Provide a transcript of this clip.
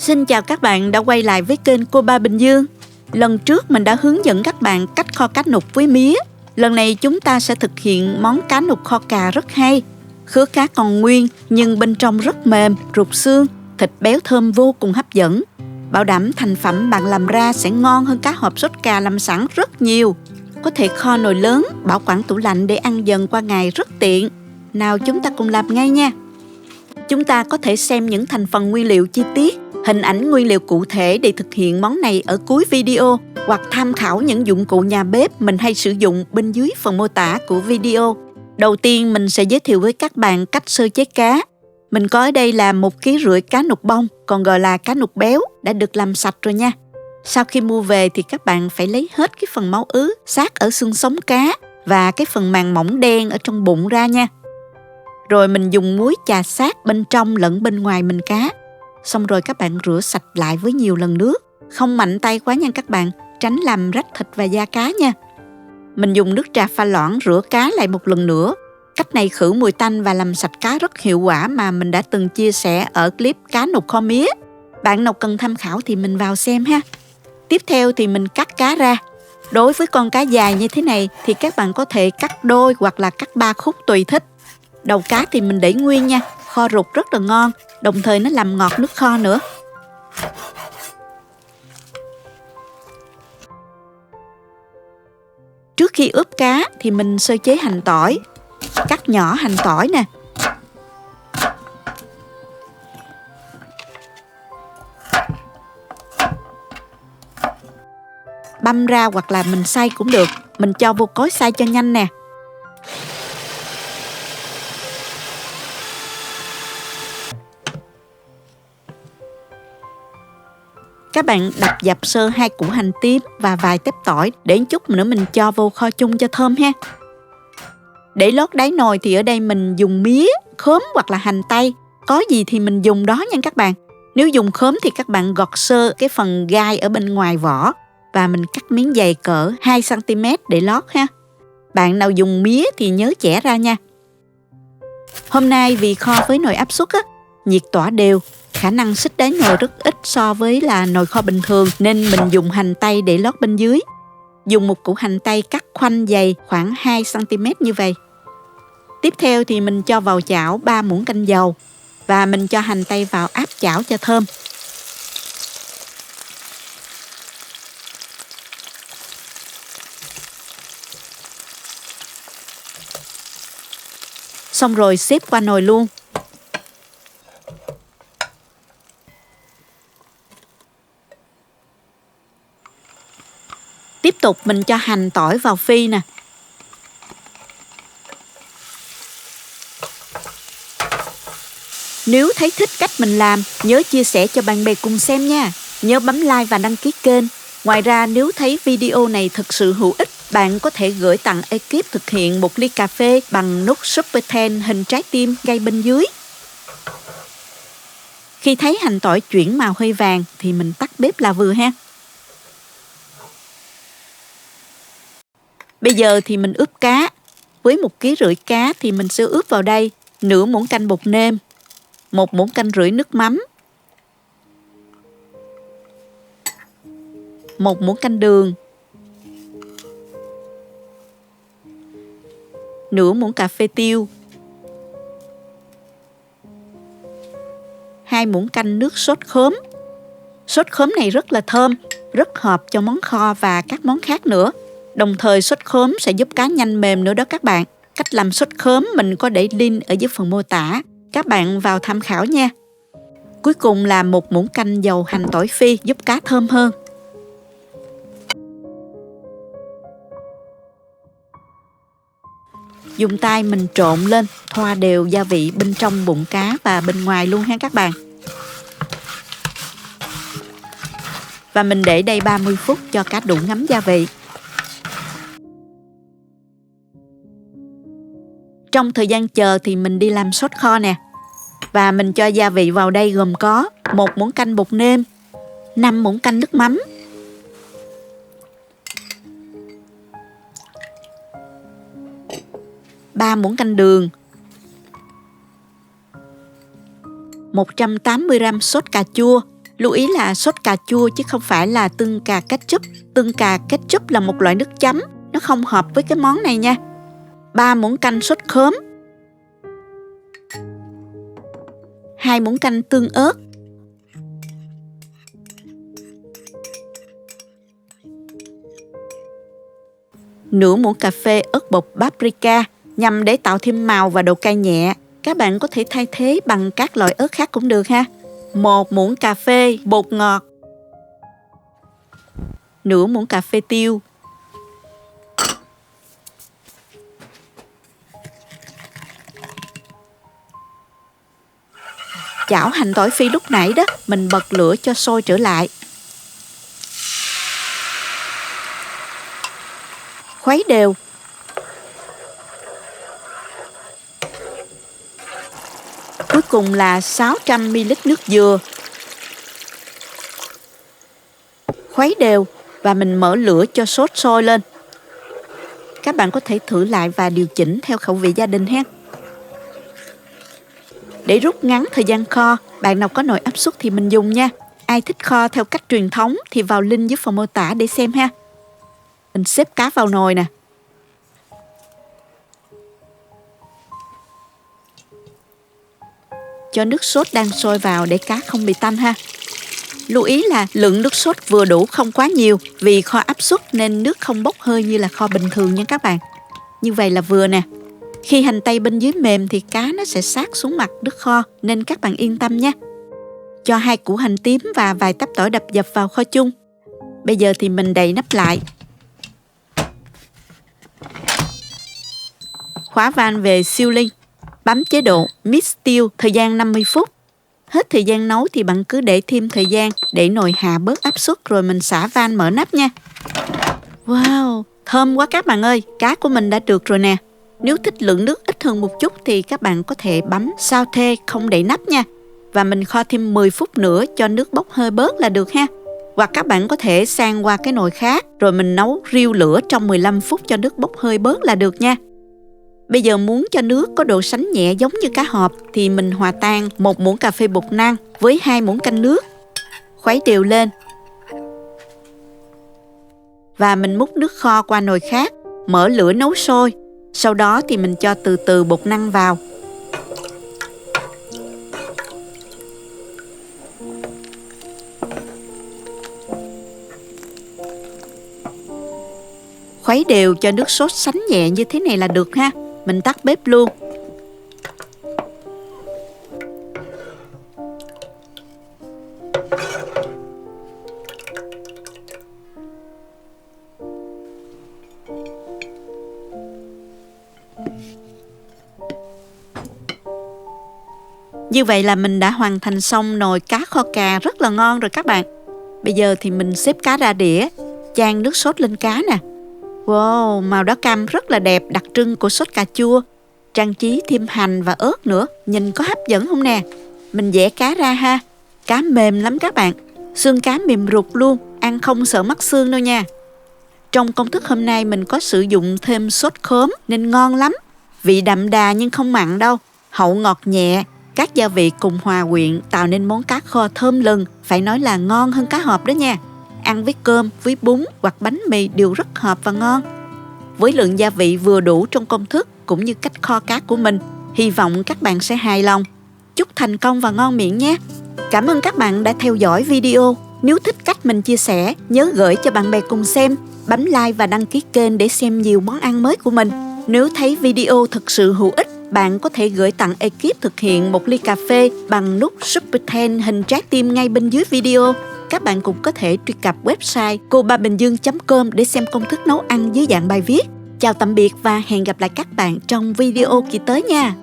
Xin chào các bạn đã quay lại với kênh Cô Ba Bình Dương. Lần trước mình đã hướng dẫn các bạn cách kho cá nục với mía. Lần này chúng ta sẽ thực hiện món cá nục kho cà rất hay. Khứa cá còn nguyên nhưng bên trong rất mềm, ruột xương, thịt béo thơm vô cùng hấp dẫn. Bảo đảm thành phẩm bạn làm ra sẽ ngon hơn cá hộp sốt cà làm sẵn rất nhiều. Có thể kho nồi lớn, bảo quản tủ lạnh để ăn dần qua ngày rất tiện. Nào chúng ta cùng làm ngay nha. Chúng ta có thể xem những thành phần nguyên liệu chi tiết, hình ảnh nguyên liệu cụ thể để thực hiện món này ở cuối video, hoặc tham khảo những dụng cụ nhà bếp mình hay sử dụng bên dưới phần mô tả của video. Đầu tiên mình sẽ giới thiệu với các bạn cách sơ chế cá. Mình có ở đây là 1,5 kg cá nục bông, còn gọi là cá nục béo, đã được làm sạch rồi nha. Sau khi mua về thì các bạn phải lấy hết cái phần máu ứ, xác ở xương sống cá và cái phần màng mỏng đen ở trong bụng ra nha. Rồi mình dùng muối chà sát bên trong lẫn bên ngoài mình cá. Xong rồi các bạn rửa sạch lại với nhiều lần nước. Không mạnh tay quá nha các bạn, tránh làm rách thịt và da cá nha. Mình dùng nước trà pha loãng rửa cá lại một lần nữa. Cách này khử mùi tanh và làm sạch cá rất hiệu quả mà mình đã từng chia sẻ ở clip cá nục kho mía. Bạn nào cần tham khảo thì mình vào xem ha. Tiếp theo thì mình cắt cá ra. Đối với con cá dài như thế này thì các bạn có thể cắt đôi hoặc là cắt 3 khúc tùy thích. Đầu cá thì mình để nguyên nha, kho ruột rất là ngon, đồng thời nó làm ngọt nước kho nữa. Trước khi ướp cá thì mình sơ chế hành tỏi, cắt nhỏ hành tỏi nè. Băm ra hoặc là mình xay cũng được, mình cho vô cối xay cho nhanh nè. Các bạn đập dập sơ 2 củ hành tím và vài tép tỏi, để chút nữa mình cho vô kho chung cho thơm ha. Để lót đáy nồi thì ở đây mình dùng mía, khóm hoặc là hành tây. Có gì thì mình dùng đó nha các bạn. Nếu dùng khóm thì các bạn gọt sơ cái phần gai ở bên ngoài vỏ và mình cắt miếng dày cỡ 2 cm để lót ha. Bạn nào dùng mía thì nhớ chẻ ra nha. Hôm nay vì kho với nồi áp suất nhiệt tỏa đều, khả năng xích đáy nồi rất ít so với là nồi kho bình thường, nên mình dùng hành tây để lót bên dưới. Dùng một củ hành tây cắt khoanh dày khoảng 2 cm như vậy. Tiếp theo thì mình cho vào chảo 3 muỗng canh dầu và mình cho hành tây vào áp chảo cho thơm. Xong rồi xếp qua nồi luôn. Tiếp tục mình cho hành tỏi vào phi nè. Nếu thấy thích cách mình làm, nhớ chia sẻ cho bạn bè cùng xem nha. Nhớ bấm like và đăng ký kênh. Ngoài ra nếu thấy video này thực sự hữu ích, bạn có thể gửi tặng ekip thực hiện 1 ly cà phê bằng nút Super 10 hình trái tim ngay bên dưới. Khi thấy hành tỏi chuyển màu hơi vàng thì mình tắt bếp là vừa ha. Bây giờ thì mình ướp cá. Với 1,5 kg cá thì mình sẽ ướp vào đây nửa muỗng canh bột nêm, 1,5 muỗng canh nước mắm, 1 muỗng canh đường, nửa muỗng cà phê tiêu, 2 muỗng canh nước sốt khóm. Sốt khóm này rất là thơm, rất hợp cho món kho và các món khác nữa. Đồng thời sốt khóm sẽ giúp cá nhanh mềm nữa đó các bạn. Cách làm sốt khóm mình có để link ở dưới phần mô tả. Các bạn vào tham khảo nha. Cuối cùng là 1 muỗng canh dầu hành tỏi phi giúp cá thơm hơn. Dùng tay mình trộn lên, thoa đều gia vị bên trong bụng cá và bên ngoài luôn ha các bạn. Và mình để đây 30 phút cho cá đủ ngấm gia vị. Trong thời gian chờ thì mình đi làm sốt kho nè. Và mình cho gia vị vào đây gồm có 1 muỗng canh bột nêm, 5 muỗng canh nước mắm, 3 muỗng canh đường, 180g sốt cà chua. Lưu ý là sốt cà chua chứ không phải là tương cà ketchup. Tương cà ketchup là một loại nước chấm, nó không hợp với cái món này nha. 3 muỗng canh sốt khóm, 2 muỗng canh tương ớt, 1/2 muỗng cà phê ớt bột paprika nhằm để tạo thêm màu và độ cay nhẹ. Các bạn có thể thay thế bằng các loại ớt khác cũng được ha. 1 muỗng cà phê bột ngọt, 1/2 muỗng cà phê tiêu, chảo hành tỏi phi lúc nãy đó, mình bật lửa cho sôi trở lại. Khuấy đều. Cuối cùng là 600ml nước dừa. Khuấy đều và mình mở lửa cho sốt sôi lên. Các bạn có thể thử lại và điều chỉnh theo khẩu vị gia đình ha. Để rút ngắn thời gian kho, bạn nào có nồi áp suất thì mình dùng nha. Ai thích kho theo cách truyền thống thì vào link dưới phần mô tả để xem ha. Mình xếp cá vào nồi nè. Cho nước sốt đang sôi vào để cá không bị tanh ha. Lưu ý là lượng nước sốt vừa đủ, không quá nhiều, vì kho áp suất nên nước không bốc hơi như là kho bình thường nha các bạn. Như vậy là vừa nè. Khi hành tây bên dưới mềm thì cá nó sẽ sát xuống mặt nước kho, nên các bạn yên tâm nha. Cho 2 củ hành tím và vài tép tỏi đập dập vào kho chung. Bây giờ thì mình đậy nắp lại. Khóa van về siêu linh. Bấm chế độ Mix Steel thời gian 50 phút. Hết thời gian nấu thì bạn cứ để thêm thời gian để nồi hạ bớt áp suất rồi mình xả van mở nắp nha. Wow, thơm quá các bạn ơi, cá của mình đã được rồi nè. Nếu thích lượng nước ít hơn một chút thì các bạn có thể bấm saute không đậy nắp nha. Và mình kho thêm 10 phút nữa cho nước bốc hơi bớt là được ha. Hoặc các bạn có thể sang qua cái nồi khác rồi mình nấu riu lửa trong 15 phút cho nước bốc hơi bớt là được nha. Bây giờ muốn cho nước có độ sánh nhẹ giống như cá hộp thì mình hòa tan 1 muỗng cà phê bột năng với 2 muỗng canh nước. Khuấy đều lên. Và mình múc nước kho qua nồi khác, mở lửa nấu sôi. Sau đó thì mình cho từ từ bột năng vào. Khuấy đều cho nước sốt sánh nhẹ như thế này là được ha. Mình tắt bếp luôn. Như vậy là mình đã hoàn thành xong nồi cá kho cà rất là ngon rồi các bạn. Bây giờ thì mình xếp cá ra đĩa, chan nước sốt lên cá nè. Wow, màu đỏ cam rất là đẹp, đặc trưng của sốt cà chua. Trang trí thêm hành và ớt nữa, nhìn có hấp dẫn không nè. Mình dẻ cá ra ha. Cá mềm lắm các bạn, xương cá mềm rụt luôn, ăn không sợ mất xương đâu nha. Trong công thức hôm nay mình có sử dụng thêm sốt khóm nên ngon lắm. Vị đậm đà nhưng không mặn đâu, hậu ngọt nhẹ. Các gia vị cùng hòa quyện tạo nên món cá kho thơm lừng, phải nói là ngon hơn cá hộp đó nha. Ăn với cơm, với bún hoặc bánh mì đều rất hợp và ngon. Với lượng gia vị vừa đủ trong công thức cũng như cách kho cá của mình, hy vọng các bạn sẽ hài lòng. Chúc thành công và ngon miệng nhé. Cảm ơn các bạn đã theo dõi video. Nếu thích cách mình chia sẻ, nhớ gửi cho bạn bè cùng xem, bấm like và đăng ký kênh để xem nhiều món ăn mới của mình. Nếu thấy video thực sự hữu ích, bạn có thể gửi tặng ekip thực hiện 1 ly cà phê bằng nút Super Thanks hình trái tim ngay bên dưới video. Các bạn cũng có thể truy cập website cobabình dương.com để xem công thức nấu ăn dưới dạng bài viết. Chào tạm biệt và hẹn gặp lại các bạn trong video kỳ tới nha.